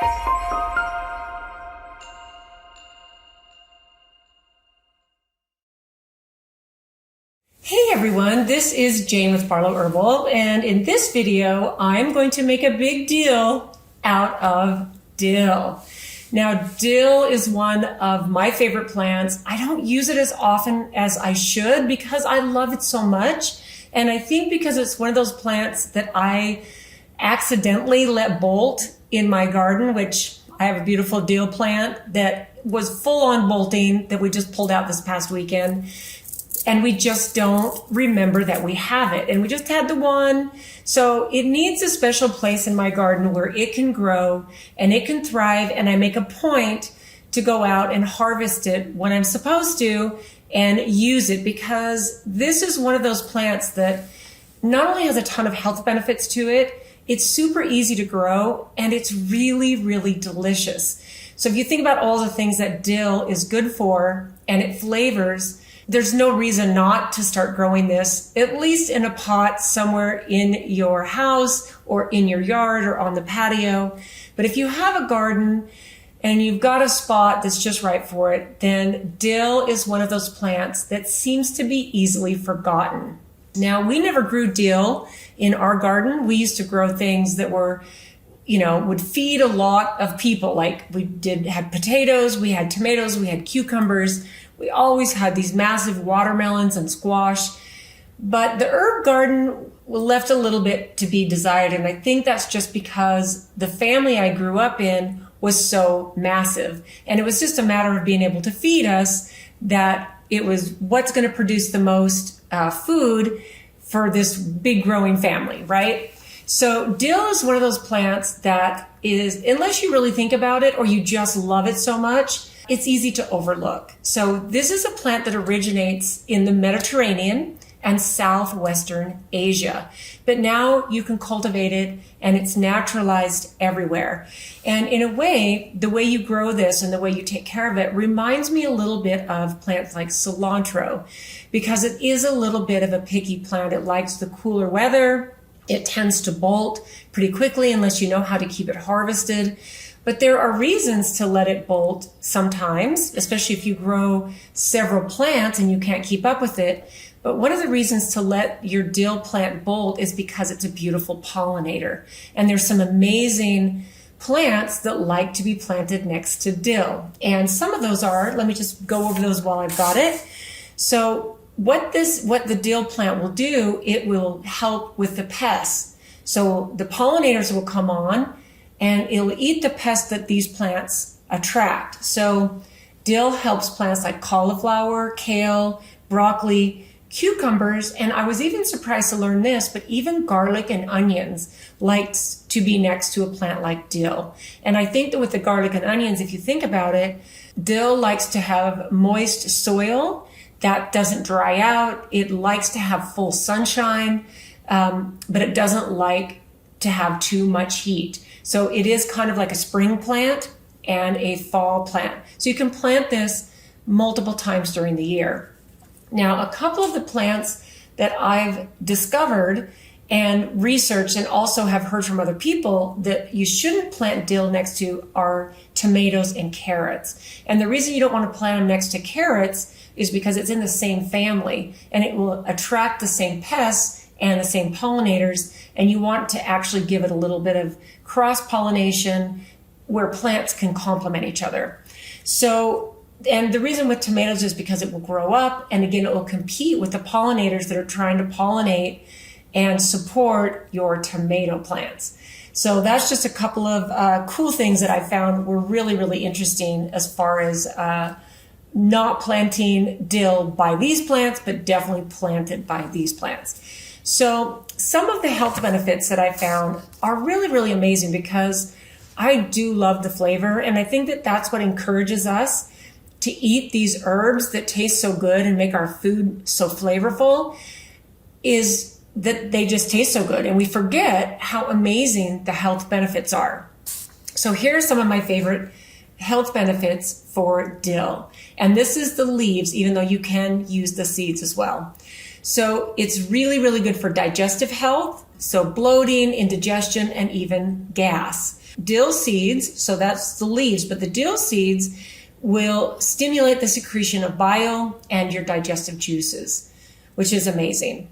Hey everyone, this is Jane with Barlow Herbal, and in this video, I'm going to make a big deal out of dill. Now, dill is one of my favorite plants. I don't use it as often as I should because I love it so much. And I think because it's one of those plants that I accidentally let bolt in my garden, which I have a beautiful dill plant that was full on bolting that we just pulled out this past weekend. And we just don't remember that we have it. And we just had the one. So it needs a special place in my garden where it can grow and it can thrive. And I make a point to go out and harvest it when I'm supposed to and use it, because this is one of those plants that not only has a ton of health benefits to it, it's super easy to grow and it's really, really delicious. So if you think about all the things that dill is good for and it flavors, there's no reason not to start growing this, at least in a pot somewhere in your house or in your yard or on the patio. But if you have a garden and you've got a spot that's just right for it, then dill is one of those plants that seems to be easily forgotten. Now, we never grew dill in our garden. We used to grow things that were, would feed a lot of people. Like we had potatoes, we had tomatoes, we had cucumbers. We always had these massive watermelons and squash, but the herb garden left a little bit to be desired. And I think that's just because the family I grew up in was so massive. And it was just a matter of being able to feed us, that it was what's going to produce the most food for this big growing family, right? So dill is one of those plants that is, unless you really think about it or you just love it so much, it's easy to overlook. So this is a plant that originates in the Mediterranean and southwestern Asia. But now you can cultivate it and it's naturalized everywhere. And in a way, the way you grow this and the way you take care of it reminds me a little bit of plants like cilantro, because it is a little bit of a picky plant. It likes the cooler weather. It tends to bolt pretty quickly unless you know how to keep it harvested. But there are reasons to let it bolt sometimes, especially if you grow several plants and you can't keep up with it. But one of the reasons to let your dill plant bolt is because it's a beautiful pollinator. And there's some amazing plants that like to be planted next to dill. And some of those are, let me just go over those while I've got it. So what the dill plant will do, it will help with the pests. So the pollinators will come on and it'll eat the pests that these plants attract. So dill helps plants like cauliflower, kale, broccoli, cucumbers, and I was even surprised to learn this, but even garlic and onions likes to be next to a plant like dill. And I think that with the garlic and onions, if you think about it, dill likes to have moist soil that doesn't dry out. It likes to have full sunshine, but it doesn't like to have too much heat. So it is kind of like a spring plant and a fall plant. So you can plant this multiple times during the year. Now, a couple of the plants that I've discovered and researched and also have heard from other people that you shouldn't plant dill next to are tomatoes and carrots. And the reason you don't want to plant them next to carrots is because it's in the same family and it will attract the same pests and the same pollinators, and you want to actually give it a little bit of cross-pollination where plants can complement each other. So, and the reason with tomatoes is because it will grow up, and again, it will compete with the pollinators that are trying to pollinate and support your tomato plants. So that's just a couple of cool things that I found were really, really interesting as far as not planting dill by these plants, but definitely planted by these plants. So some of the health benefits that I found are really, really amazing because I do love the flavor. And I think that that's what encourages us to eat these herbs that taste so good and make our food so flavorful, is that they just taste so good. And we forget how amazing the health benefits are. So here are some of my favorite health benefits for dill. And this is the leaves, even though you can use the seeds as well. So it's really, really good for digestive health. So bloating, indigestion, and even gas. Dill seeds, so that's the leaves, but the dill seeds will stimulate the secretion of bile and your digestive juices, which is amazing.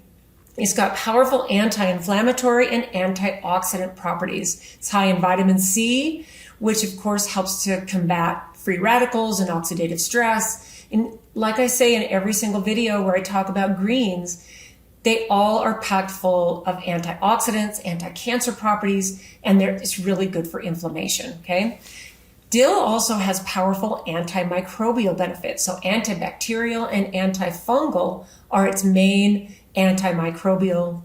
It's got powerful anti-inflammatory and antioxidant properties. It's high in vitamin C, which of course helps to combat free radicals and oxidative stress. And like I say in every single video where I talk about greens, they all are packed full of antioxidants, anti-cancer properties, and it's really good for inflammation, okay? Dill also has powerful antimicrobial benefits. So antibacterial and antifungal are its main antimicrobial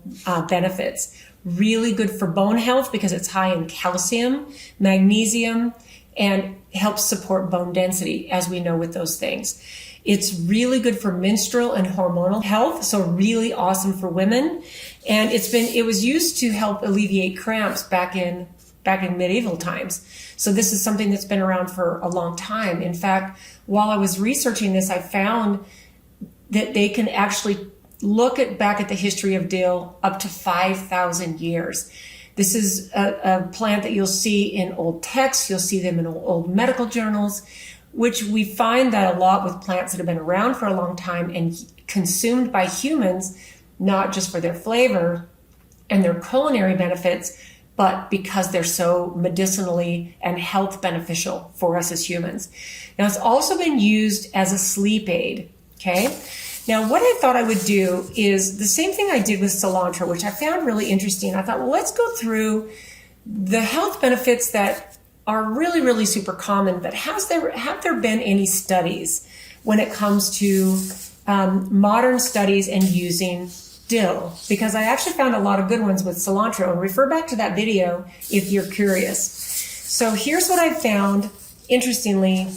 benefits. Really good for bone health because it's high in calcium, magnesium, and helps support bone density, as we know with those things. It's really good for menstrual and hormonal health, so really awesome for women. And it was used to help alleviate cramps back in medieval times. So this is something that's been around for a long time. In fact, while I was researching this, I found that they can actually look back at the history of dill up to 5,000 years. This is a plant that you'll see in old texts. You'll see them in old medical journals, which we find that a lot with plants that have been around for a long time and consumed by humans, not just for their flavor and their culinary benefits, but because they're so medicinally and health beneficial for us as humans. Now, it's also been used as a sleep aid, okay? Now, what I thought I would do is the same thing I did with cilantro, which I found really interesting. I thought, well, let's go through the health benefits that are really, really super common, but have there been any studies when it comes to modern studies and using dill? Because I actually found a lot of good ones with cilantro, and refer back to that video if you're curious. So here's what I found, interestingly,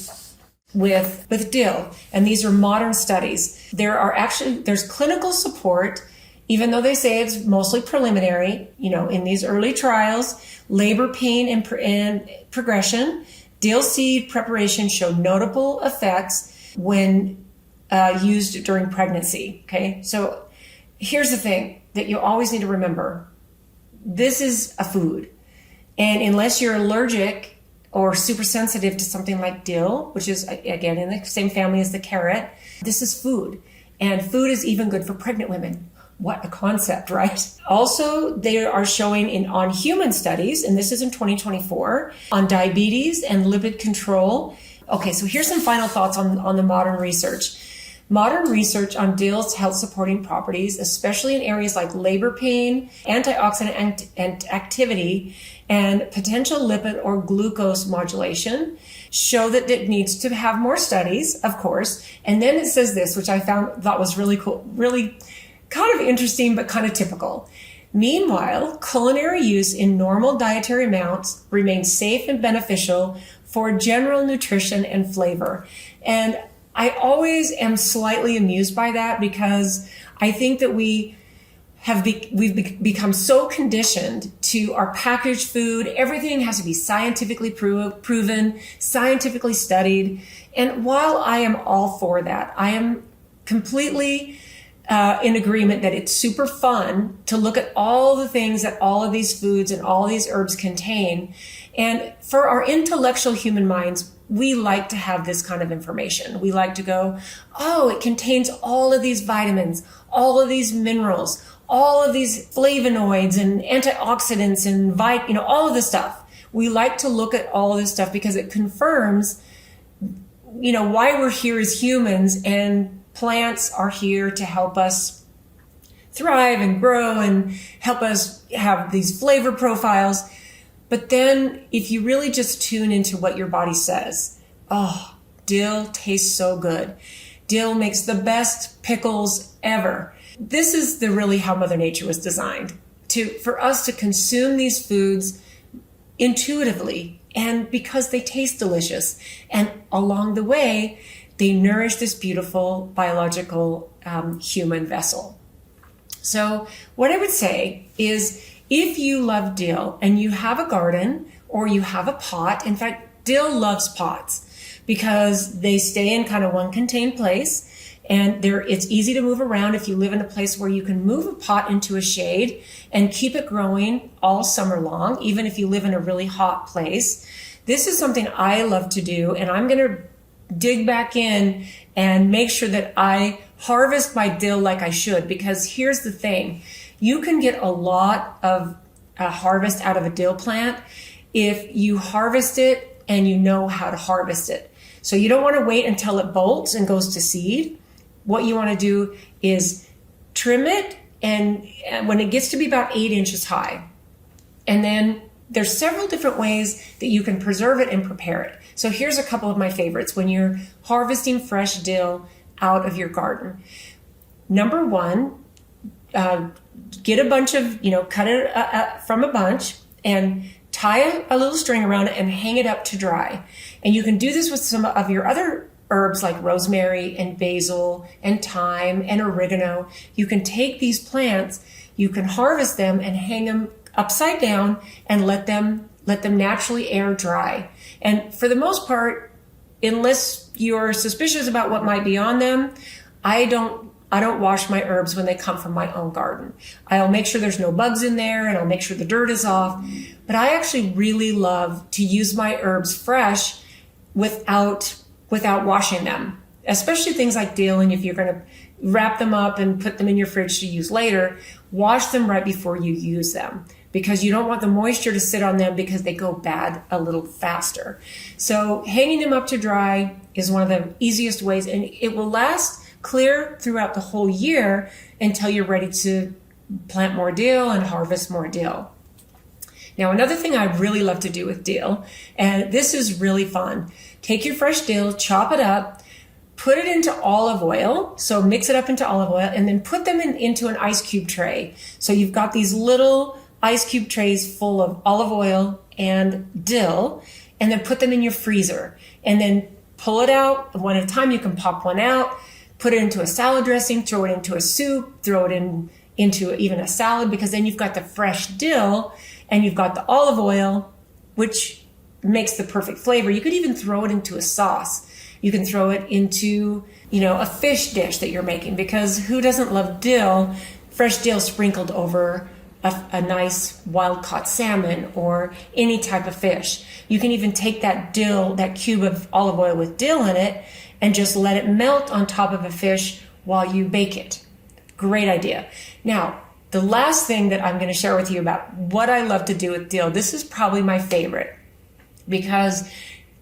with dill, and these are modern studies. There's clinical support, even though they say it's mostly preliminary, in these early trials. Labor pain and progression, dill seed preparation showed notable effects when used during pregnancy, okay? So here's the thing that you always need to remember. This is a food. And unless you're allergic or super sensitive to something like dill, which is, again, in the same family as the carrot, this is food. And food is even good for pregnant women. What a concept, right? Also, they are showing on human studies, and this is in 2024, on diabetes and lipid control. Okay, so here's some final thoughts on the modern research. Modern research on dill's health-supporting properties, especially in areas like labor pain, antioxidant activity, and potential lipid or glucose modulation, show that it needs to have more studies, of course. And then it says this, which I thought was really cool, really kind of interesting, but kind of typical. Meanwhile, culinary use in normal dietary amounts remains safe and beneficial for general nutrition and flavor. And I always am slightly amused by that, because I think that we've become so conditioned to our packaged food. Everything has to be scientifically proven, scientifically studied. And while I am all for that, I am completely in agreement that it's super fun to look at all the things that all of these foods and all of these herbs contain. And for our intellectual human minds, we like to have this kind of information. We like to go, oh, it contains all of these vitamins, all of these minerals, all of these flavonoids and antioxidants and all of this stuff. We like to look at all of this stuff because it confirms, why we're here as humans, and plants are here to help us thrive and grow and help us have these flavor profiles. But then if you really just tune into what your body says, oh, dill tastes so good. Dill makes the best pickles ever. This is really how Mother Nature was designed, for us to consume these foods intuitively, and because they taste delicious. And along the way, they nourish this beautiful biological human vessel. So what I would say is, if you love dill and you have a garden or you have a pot, in fact, dill loves pots because they stay in kind of one contained place, And it's easy to move around if you live in a place where you can move a pot into a shade and keep it growing all summer long, even if you live in a really hot place. This is something I love to do, and I'm going to dig back in and make sure that I harvest my dill like I should, because here's the thing. You can get a lot of harvest out of a dill plant if you harvest it and you know how to harvest it. So you don't want to wait until it bolts and goes to seed. What you want to do is trim it, and when it gets to be about 8 inches high. And then there's several different ways that you can preserve it and prepare it. So here's a couple of my favorites when you're harvesting fresh dill out of your garden. Number one, get a bunch of, cut it from a bunch and tie a little string around it and hang it up to dry. And you can do this with some of your other herbs like rosemary and basil and thyme and oregano. You can take these plants, you can harvest them and hang them upside down and let them naturally air dry. And for the most part, unless you're suspicious about what might be on them, I don't wash my herbs when they come from my own garden. I'll make sure there's no bugs in there, and I'll make sure the dirt is off. But I actually really love to use my herbs fresh without washing them, especially things like dill. And if you're going to wrap them up and put them in your fridge to use later, wash them right before you use them, because you don't want the moisture to sit on them because they go bad a little faster. So hanging them up to dry is one of the easiest ways, and it will last clear throughout the whole year until you're ready to plant more dill and harvest more dill. Now, another thing I really love to do with dill, and this is really fun, take your fresh dill, chop it up, put it into olive oil. So mix it up into olive oil and then put them into an ice cube tray. So you've got these little ice cube trays full of olive oil and dill, and then put them in your freezer and then pull it out one at a time. You can pop one out, put it into a salad dressing, throw it into a soup, throw it into even a salad, because then you've got the fresh dill and you've got the olive oil, which makes the perfect flavor. You could even throw it into a sauce. You can throw it into, a fish dish that you're making, because who doesn't love dill, fresh dill sprinkled over a nice wild-caught salmon or any type of fish. You can even take that dill, that cube of olive oil with dill in it, and just let it melt on top of a fish while you bake it. Great idea. Now, the last thing that I'm going to share with you about what I love to do with dill, this is probably my favorite, because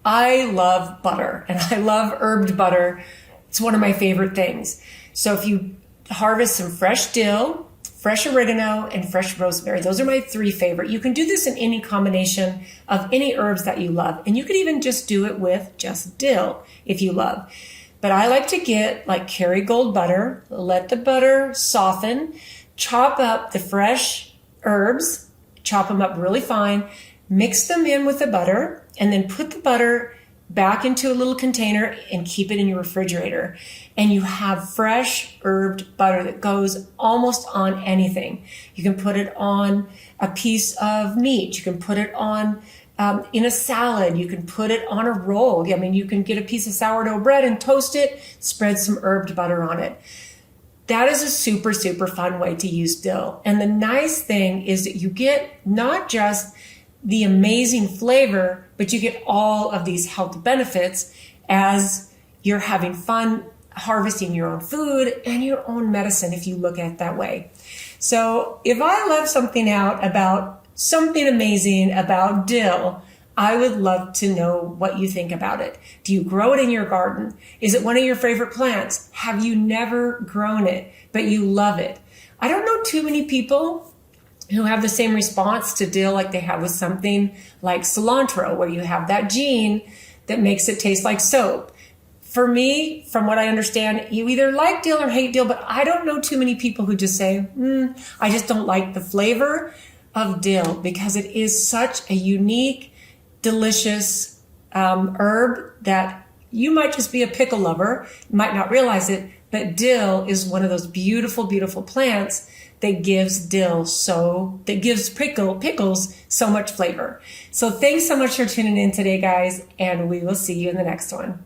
I love butter and I love herbed butter. It's one of my favorite things. So if you harvest some fresh dill, fresh oregano, and fresh rosemary, those are my 3 favorite. You can do this in any combination of any herbs that you love. And you could even just do it with just dill if you love. But I like to get like Kerrygold butter, let the butter soften, chop up the fresh herbs, chop them up really fine, mix them in with the butter, and then put the butter back into a little container and keep it in your refrigerator. And you have fresh herbed butter that goes almost on anything. You can put it on a piece of meat. You can put it on in a salad. You can put it on a roll. I mean, you can get a piece of sourdough bread and toast it, spread some herbed butter on it. That is a super, super fun way to use dill. And the nice thing is that you get not just the amazing flavor, but you get all of these health benefits as you're having fun harvesting your own food and your own medicine, if you look at it that way. So if I left something out about something amazing about dill, I would love to know what you think about it. Do you grow it in your garden? Is it one of your favorite plants? Have you never grown it, but you love it? I don't know too many people who have the same response to dill like they have with something like cilantro, where you have that gene that makes it taste like soap. For me, from what I understand, you either like dill or hate dill, but I don't know too many people who just say, I just don't like the flavor of dill, because it is such a unique, delicious herb that you might just be a pickle lover, might not realize it, but dill is one of those beautiful, beautiful plants that gives pickles so much flavor. So thanks so much for tuning in today, guys, and we will see you in the next one.